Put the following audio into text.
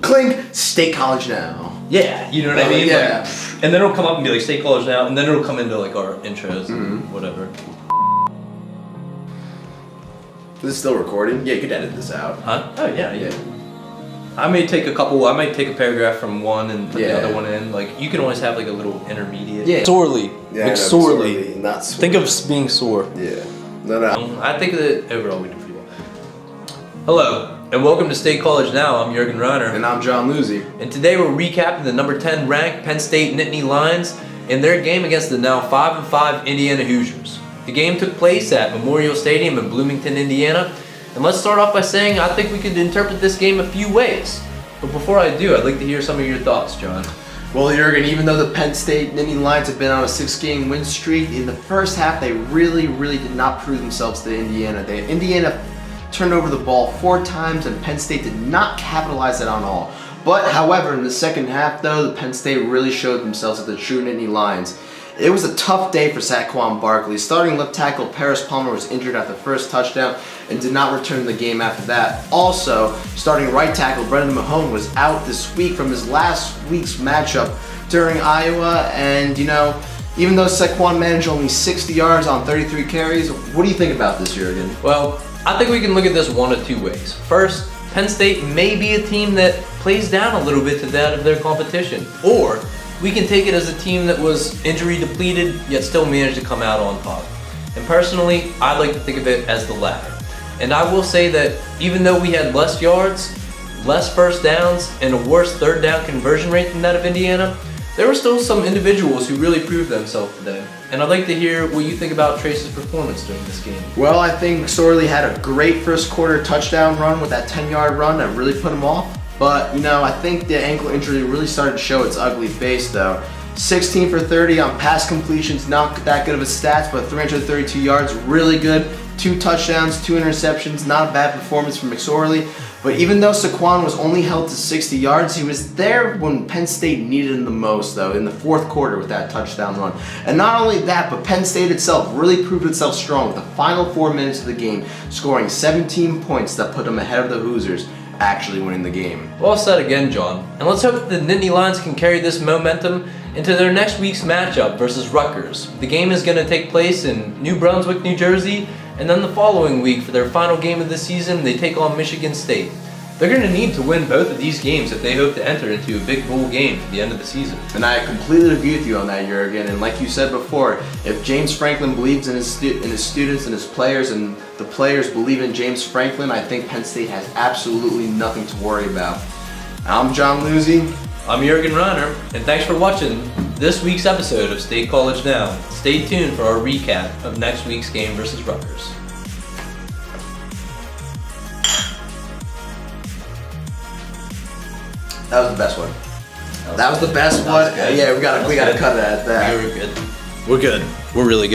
Clink, State College Now. Yeah, you know what I mean? Yeah. Like, and then it'll come up and be like State College Now, and then it'll come into like our intros and whatever. This is still recording? Yeah, you could edit this out. Huh? Oh yeah. I may take a paragraph from one and put the other one in. Like, you can always have like a little intermediate. Yeah. Sorely. Yeah, like sorely. Not sorely. Think of being sore. Yeah. No. I think that overall we do pretty well. Hello, and welcome to State College Now. I'm Jurgen Reiner. And I'm John Lucy. And today we're recapping the number 10 ranked Penn State Nittany Lions in their game against the now 5-5 Indiana Hoosiers. The game took place at Memorial Stadium in Bloomington, Indiana. And let's start off by saying I think we could interpret this game a few ways. But before I do, I'd like to hear some of your thoughts, John. Well, Jurgen, even though the Penn State Nittany Lions have been on a 6-game win streak, in the first half they really did not prove themselves to Indiana. Indiana turned over the ball 4 times and Penn State did not capitalize it on all. But however, in the second half though, the Penn State really showed themselves as the true Nittany Lions. It was a tough day for Saquon Barkley. Starting left tackle Paris Palmer was injured at the first touchdown and did not return to the game after that. Also, starting right tackle Brendan Mahone was out this week from his last week's matchup during Iowa. And you know, even though Saquon managed only 60 yards on 33 carries, what do you think about this, Jurgen? Well, I think we can look at this one of 2 ways. First, Penn State may be a team that plays down a little bit to that of their competition. Or we can take it as a team that was injury depleted, yet still managed to come out on top. And personally, I'd like to think of it as the latter. And I will say that even though we had less yards, less first downs, and a worse third down conversion rate than that of Indiana, there were still some individuals who really proved themselves today. And I'd like to hear what you think about Trace's performance during this game. Well, I think Sorley had a great first quarter touchdown run with that 10-yard run that really put him off. But, you know, I think the ankle injury really started to show its ugly face, though. 16 for 30 on pass completions, not that good of a stats, but 332 yards, really good. 2 touchdowns, 2 interceptions, not a bad performance from McSorley. But even though Saquon was only held to 60 yards, he was there when Penn State needed him the most, though, in the fourth quarter with that touchdown run. And not only that, but Penn State itself really proved itself strong with the final 4 minutes of the game, scoring 17 points that put them ahead of the Hoosiers, actually winning the game. Well said again, John. And let's hope that the Nittany Lions can carry this momentum into their next week's matchup versus Rutgers. The game is going to take place in New Brunswick, New Jersey, and then the following week for their final game of the season, they take on Michigan State. They're going to need to win both of these games if they hope to enter into a big bowl game for the end of the season. And I completely agree with you on that, Jurgen. And like you said before, if James Franklin believes in his students and his players, and the players believe in James Franklin, I think Penn State has absolutely nothing to worry about. I'm John Lucy. I'm Jurgen Reiner, and thanks for watching this week's episode of State College Now. Stay tuned for our recap of next week's game versus Rutgers. That was the best one. That was the best one. Yeah, we gotta cut it at that. We're good. We're good. We're really good.